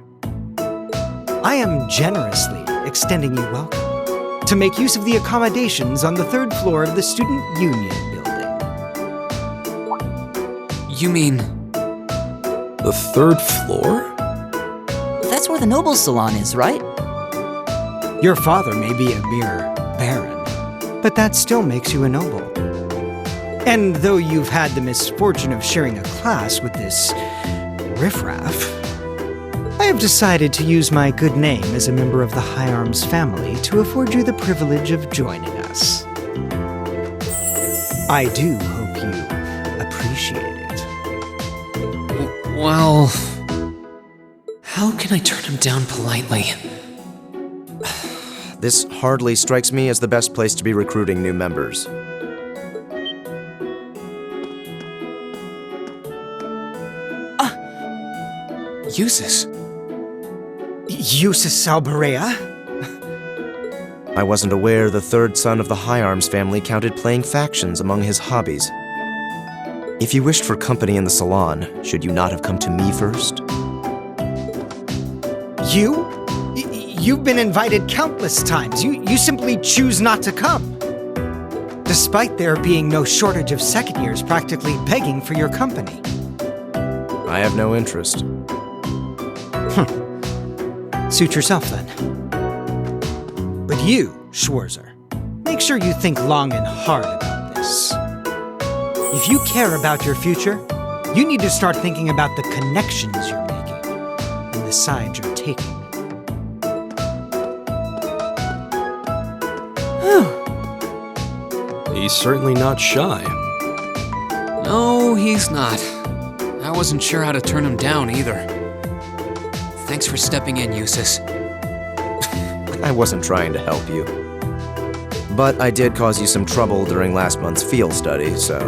Speaker 17: I am generously extending you welcome to make use of the accommodations on the 3rd floor of the Student Union building.
Speaker 6: You mean...
Speaker 5: the 3rd floor?
Speaker 7: That's where the Noble's Salon is, right?
Speaker 17: Your father may be a mere baron, but that still makes you a noble. And though you've had the misfortune of sharing a class with this riffraff, I have decided to use my good name as a member of the Higharms family to afford you the privilege of joining us. I do hope you appreciate it.
Speaker 6: Well... how can I turn him down politely?
Speaker 18: This hardly strikes me as the best place to be recruiting new members.
Speaker 6: Eustace.
Speaker 17: Eustace Albarea?
Speaker 18: I wasn't aware the 3rd son of the Higharms family counted playing factions among his hobbies. If you wished for company in the salon, should you not have come to me first?
Speaker 17: You've been invited countless times. You simply choose not to come. Despite there being no shortage of second years practically begging for your company.
Speaker 18: I have no interest.
Speaker 17: Suit yourself, then. But you, Schwarzer, make sure you think long and hard about this. If you care about your future, you need to start thinking about the connections you're making and the side you're taking.
Speaker 5: He's certainly not shy.
Speaker 6: No, he's not. I wasn't sure how to turn him down either. Thanks for stepping in, Eustace.
Speaker 18: I wasn't trying to help you. But I did cause you some trouble during last month's field study, so...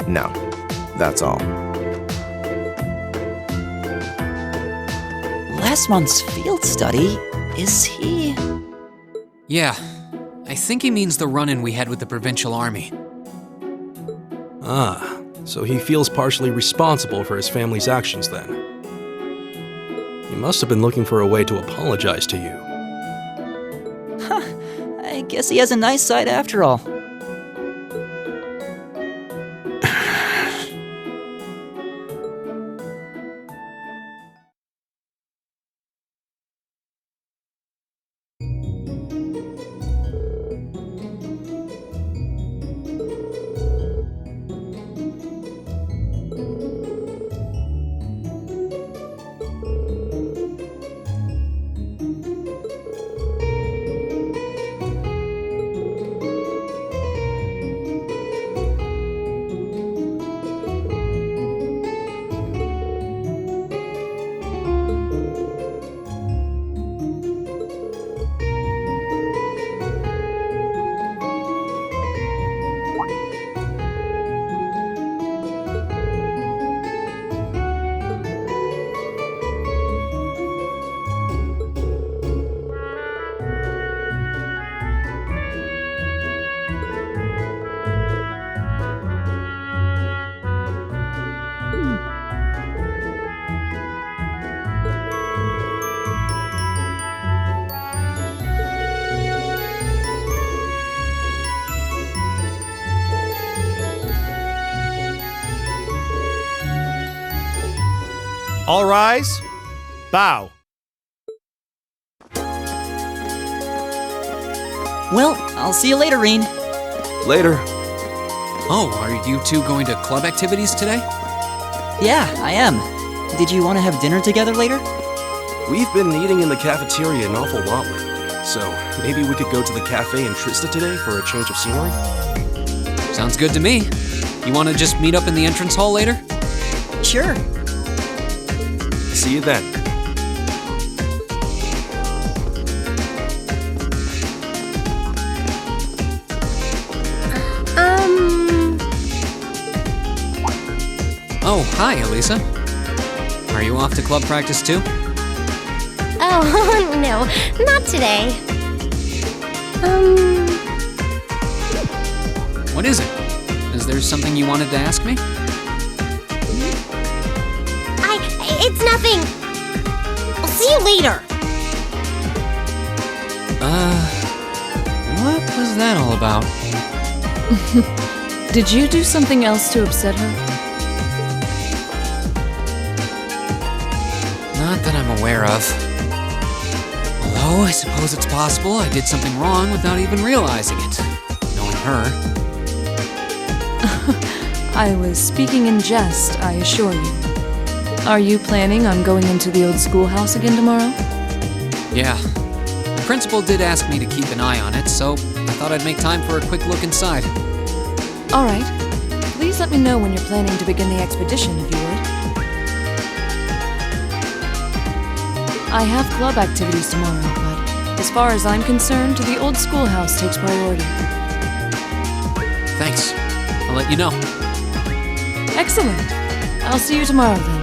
Speaker 18: No, that's all.
Speaker 7: Last month's field study? Is he...
Speaker 6: Yeah, I think he means the run-in we had with the provincial army.
Speaker 5: Ah, so he feels partially responsible for his family's actions then. He must have been looking for a way to apologize to you.
Speaker 7: I guess he has a nice side after all.
Speaker 19: All rise. Bow.
Speaker 7: Well, I'll see you later, Reen.
Speaker 5: Later.
Speaker 6: Oh, are you two going to club activities today?
Speaker 7: Yeah, I am. Did you want to have dinner together later?
Speaker 5: We've been eating in the cafeteria an awful lot lately, so maybe we could go to the cafe in Trista today for a change of scenery?
Speaker 6: Sounds good to me. You want to just meet up in the entrance hall later?
Speaker 7: Sure.
Speaker 5: See you then.
Speaker 6: Oh, hi, Elisa. Are you off to club practice too?
Speaker 8: Oh, no, not today.
Speaker 6: What is it? Is there something you wanted to ask me?
Speaker 8: It's nothing. I'll see you later.
Speaker 6: What was that all about?
Speaker 1: Did you do something else to upset her?
Speaker 6: Not that I'm aware of. Although, I suppose it's possible I did something wrong without even realizing it. Knowing her.
Speaker 1: I was speaking in jest, I assure you. Are you planning on going into the old schoolhouse again tomorrow?
Speaker 6: Yeah. The principal did ask me to keep an eye on it, so I thought I'd make time for a quick look inside.
Speaker 1: All right. Please let me know when you're planning to begin the expedition, if you would. I have club activities tomorrow, but as far as I'm concerned, the old schoolhouse takes priority.
Speaker 6: Thanks. I'll let you know.
Speaker 1: Excellent. I'll see you tomorrow then.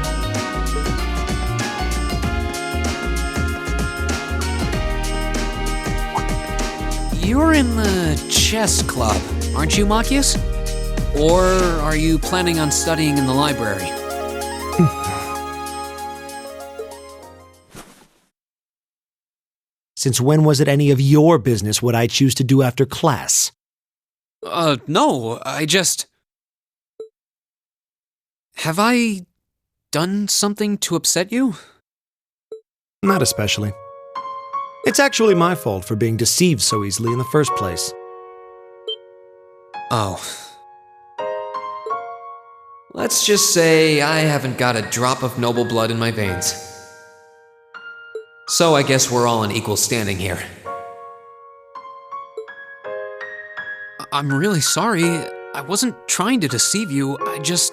Speaker 6: You're in the chess club, aren't you, Machias? Or are you planning on studying in the library?
Speaker 20: Since when was it any of your business what I choose to do after class?
Speaker 6: No, I just... Have I done something to upset you?
Speaker 20: Not especially. It's actually my fault for being deceived so easily in the first place.
Speaker 6: Oh. Let's just say I haven't got a drop of noble blood in my veins. So I guess we're all in equal standing here. I'm really sorry. I wasn't trying to deceive you. I just...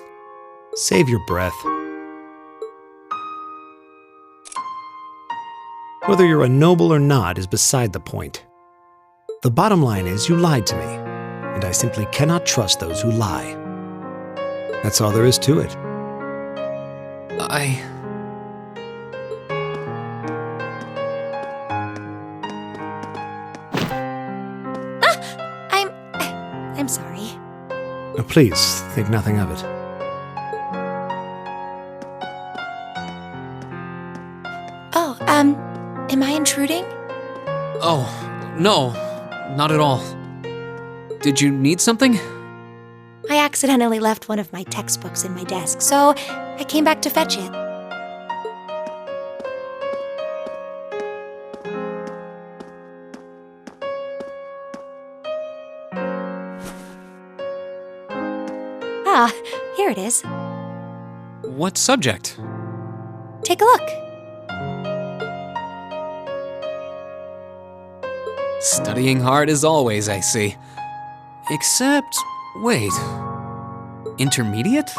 Speaker 20: Save your breath. Whether you're a noble or not is beside the point. The bottom line is you lied to me, and I simply cannot trust those who lie. That's all there is to it.
Speaker 16: I'm sorry.
Speaker 20: Please, think nothing of it.
Speaker 16: Oh, am I intruding?
Speaker 6: Oh, no, not at all. Did you need something?
Speaker 16: I accidentally left one of my textbooks in my desk, so I came back to fetch it. Ah, here it is.
Speaker 6: What subject?
Speaker 16: Take a look.
Speaker 6: Studying hard as always, I see. Except, wait. Intermediate?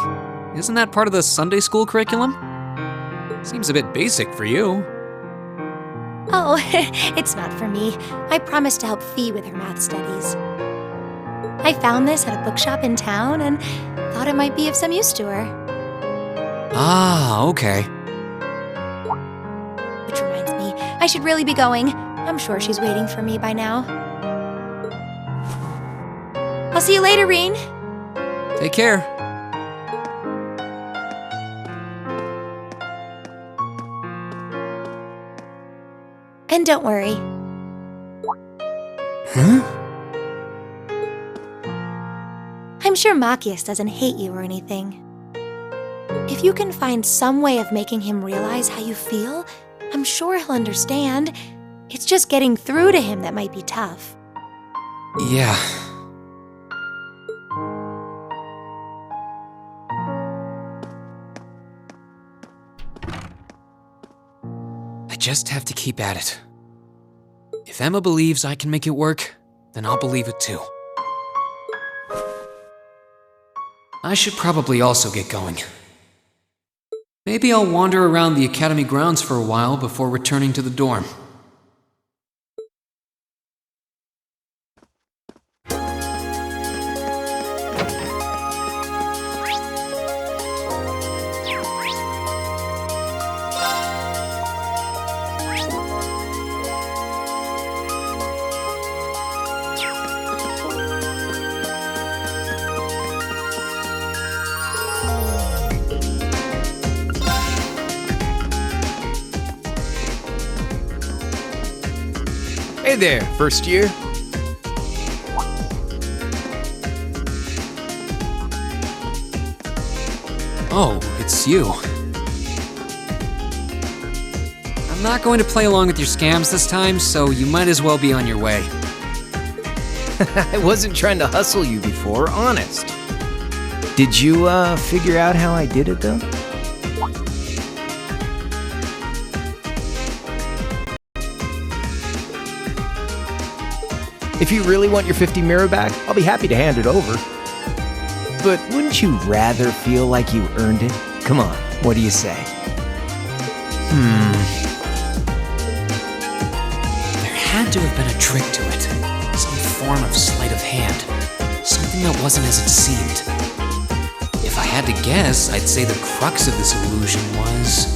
Speaker 6: Isn't that part of the Sunday school curriculum? Seems a bit basic for you.
Speaker 16: Oh, it's not for me. I promised to help Fee with her math studies. I found this at a bookshop in town and thought it might be of some use to her.
Speaker 6: Ah, okay.
Speaker 16: Which reminds me, I should really be going. I'm sure she's waiting for me by now. I'll see you later, Reen.
Speaker 6: Take care.
Speaker 16: And don't worry.
Speaker 6: Huh?
Speaker 16: I'm sure Machias doesn't hate you or anything. If you can find some way of making him realize how you feel, I'm sure he'll understand. It's just getting through to him that might be tough.
Speaker 6: Yeah. I just have to keep at it. If Emma believes I can make it work, then I'll believe it too. I should probably also get going. Maybe I'll wander around the academy grounds for a while before returning to the dorm.
Speaker 9: Hey there, first year.
Speaker 6: Oh, it's you. I'm not going to play along with your scams this time, so you might as well be on your way.
Speaker 9: I wasn't trying to hustle you before, honest. Did you, figure out how I did it, though? If you really want your 50 mirror back, I'll be happy to hand it over. But wouldn't you rather feel like you earned it? Come on, what do you say?
Speaker 6: There had to have been a trick to it. Some form of sleight of hand. Something that wasn't as it seemed. If I had to guess, I'd say the crux of this illusion was...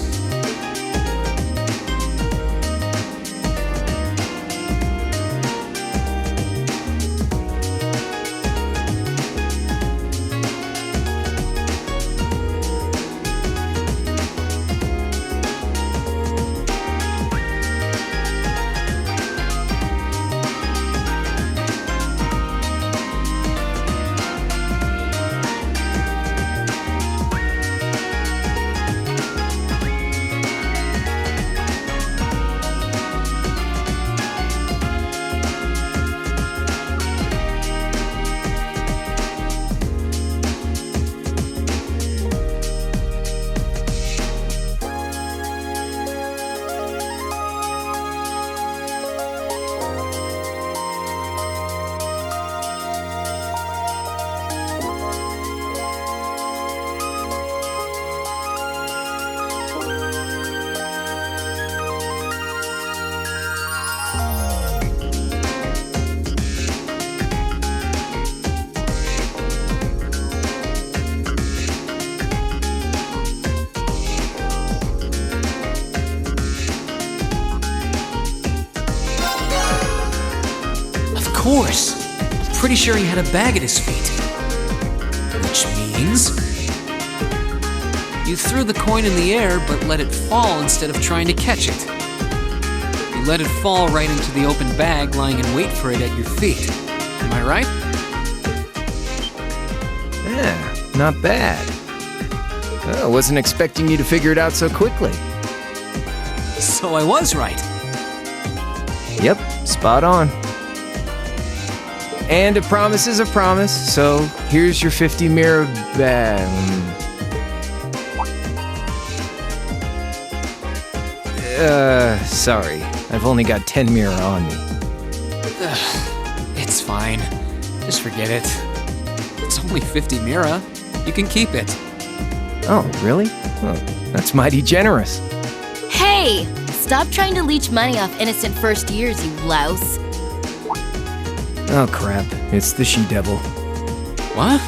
Speaker 6: course. I'm pretty sure he had a bag at his feet. Which means... you threw the coin in the air, but let it fall instead of trying to catch it. You let it fall right into the open bag, lying in wait for it at your feet. Am I right?
Speaker 9: Yeah, not bad. I wasn't expecting you to figure it out so quickly.
Speaker 6: So I was right.
Speaker 9: Yep, spot on. And a promise is a promise, so here's your 50 mirror bag. Sorry. I've only got 10 mirror on me.
Speaker 6: It's fine. Just forget it. It's only 50 mira. You can keep it.
Speaker 9: Oh, really? Well, that's mighty generous.
Speaker 21: Hey! Stop trying to leech money off innocent first years, you louse.
Speaker 9: Oh, crap. It's the she-devil.
Speaker 6: What?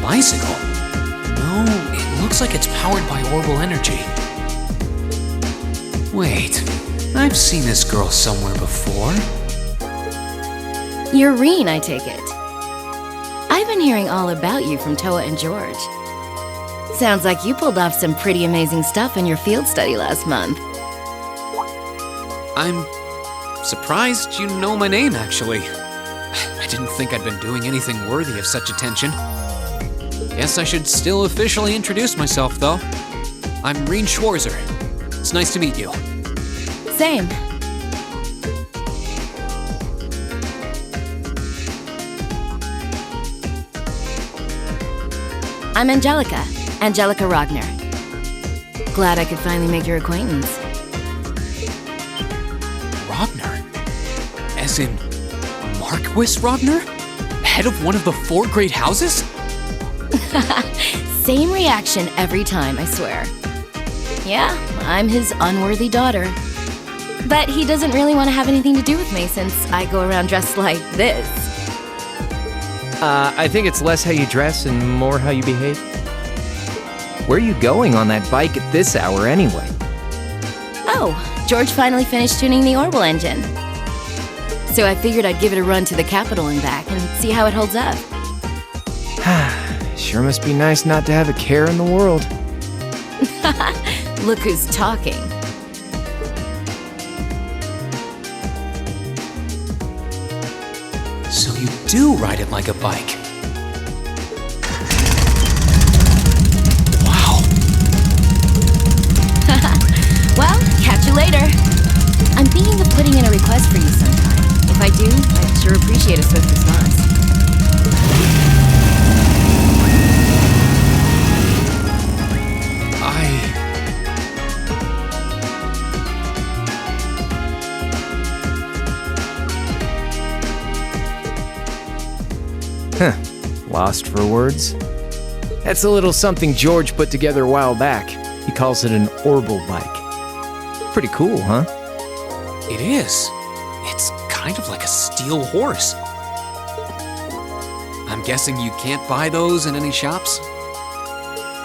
Speaker 6: Bicycle? No, it looks like it's powered by orbital energy. Wait, I've seen this girl somewhere before.
Speaker 21: You're Reen, I take it. I've been hearing all about you from Toa and George. Sounds like you pulled off some pretty amazing stuff in your field study last month.
Speaker 6: I'm surprised you know my name, actually. I didn't think I'd been doing anything worthy of such attention. Guess I should still officially introduce myself, though. I'm Reen Schwarzer. It's nice to meet you.
Speaker 21: Same. I'm Angelica Ragnar. Glad I could finally make your acquaintance.
Speaker 6: Ragnar? As in Marquis Ragnar? Head of one of the 4 great houses?
Speaker 21: Same reaction every time, I swear. Yeah, I'm his unworthy daughter. But he doesn't really want to have anything to do with me since I go around dressed like this.
Speaker 9: I think it's less how you dress and more how you behave. Where are you going on that bike at this hour anyway?
Speaker 21: Oh, George finally finished tuning the orbital engine. So I figured I'd give it a run to the capital and back and see how it holds up.
Speaker 9: Sure must be nice not to have a care in the world.
Speaker 21: Look who's talking.
Speaker 6: So you do ride it like a bike. Wow.
Speaker 21: Well, catch you later. I'm thinking of putting in a request for you sometime. If I do, I'd sure appreciate a swift response.
Speaker 9: Lost for words? That's a little something George put together a while back. He calls it an orbital bike. Pretty cool, huh?
Speaker 6: It is. It's kind of like a steel horse. I'm guessing you can't buy those in any shops?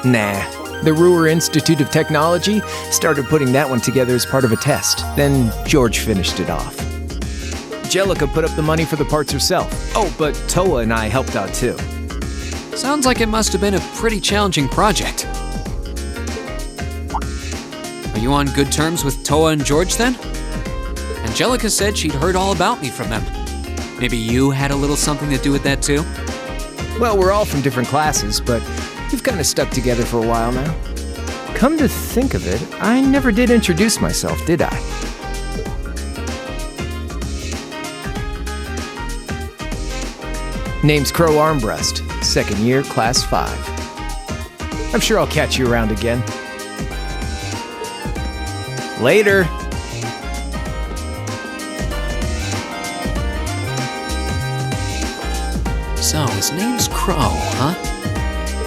Speaker 9: Nah. The Ruhr Institute of Technology started putting that one together as part of a test. Then George finished it off. Angelica put up the money for the parts herself. Oh, but Toa and I helped out too.
Speaker 6: Sounds like it must have been a pretty challenging project. Are you on good terms with Toa and George then? Angelica said she'd heard all about me from them. Maybe you had a little something to do with that too?
Speaker 9: Well, we're all from different classes, but we've kind of stuck together for a while now. Come to think of it, I never did introduce myself, did I? Name's Crow Armbrust, 2nd year, class 5. I'm sure I'll catch you around again. Later.
Speaker 6: So, his name's Crow, huh?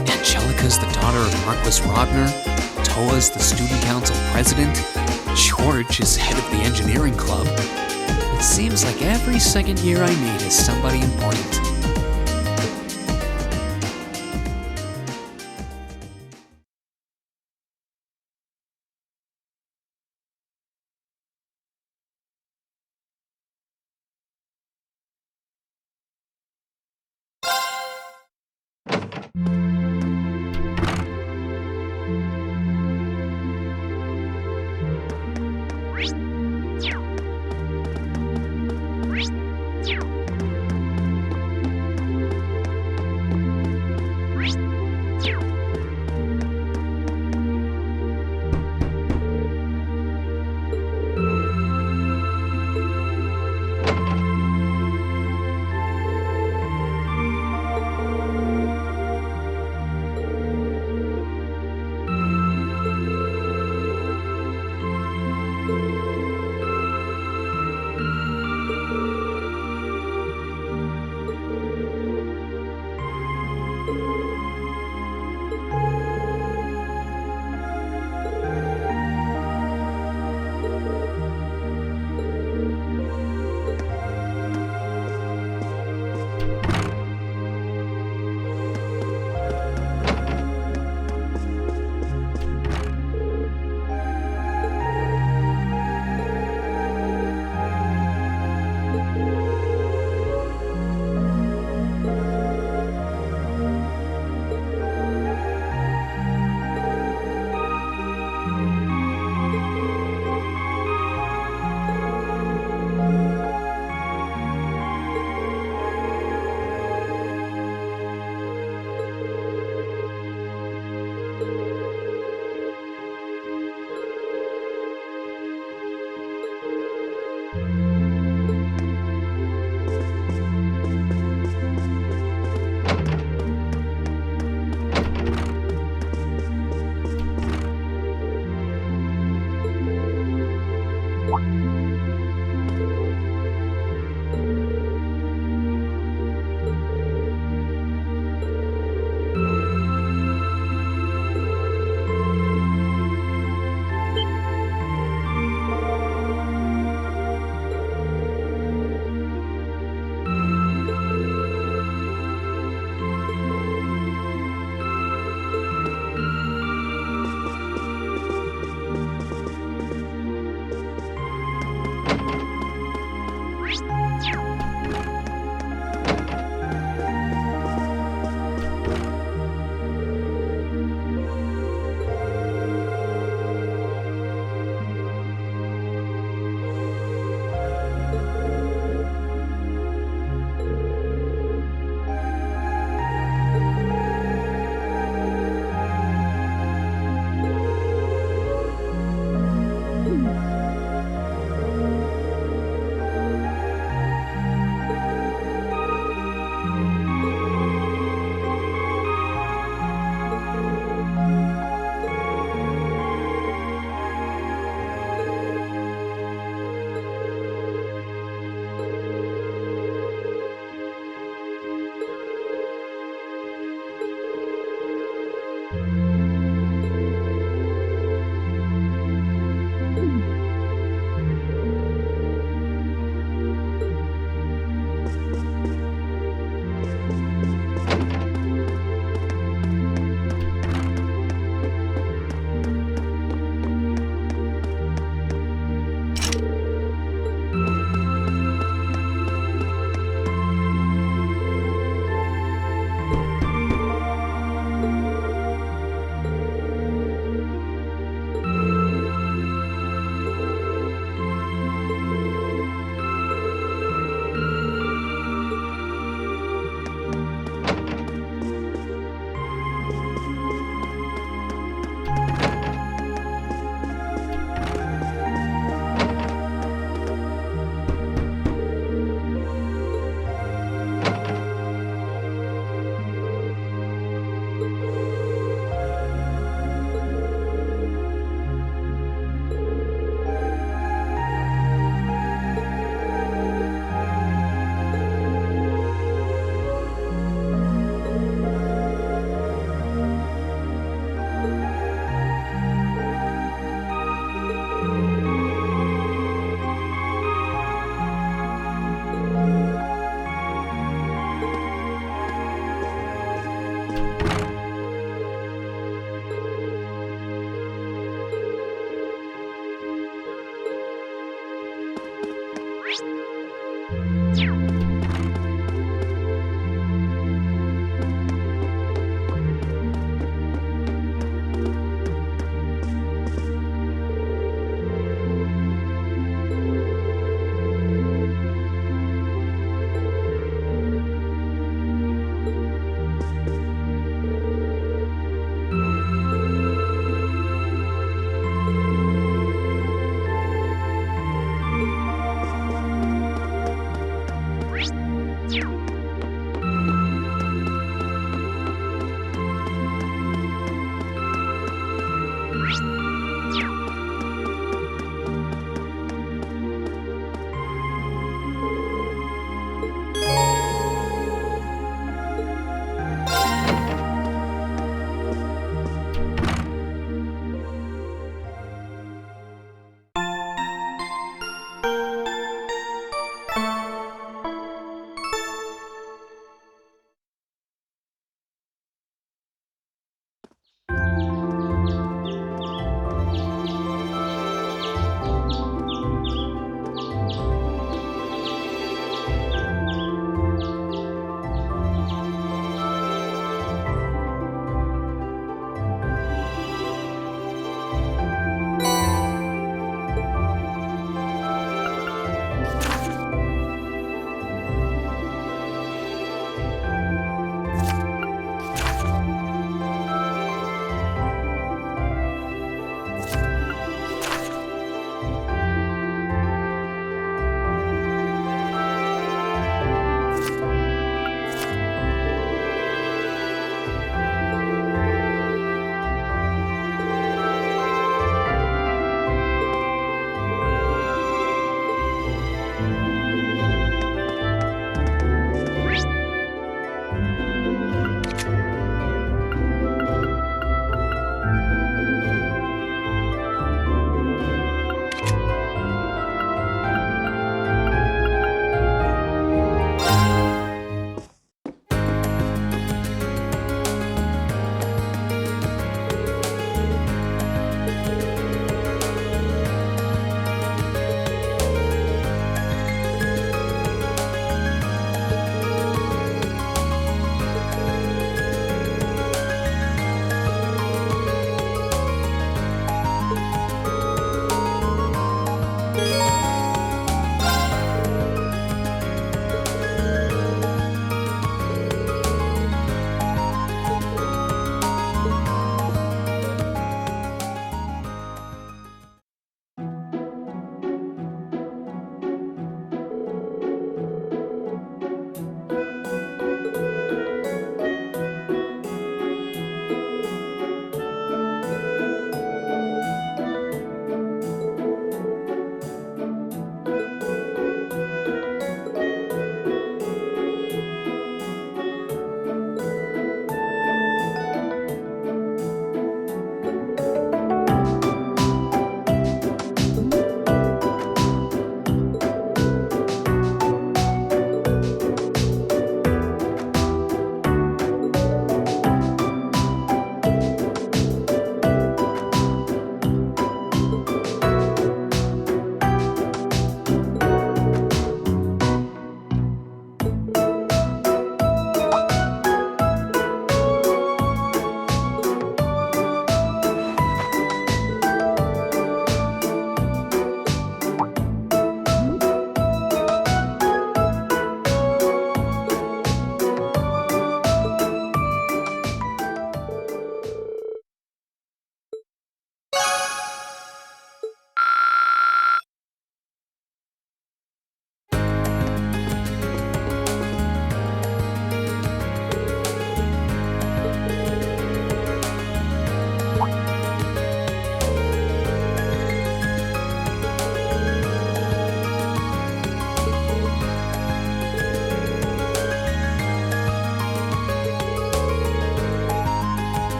Speaker 6: Angelica's the daughter of Marquis Ragnar, Toa's the student council president, George is head of the engineering club. Seems like every second year I meet is somebody important.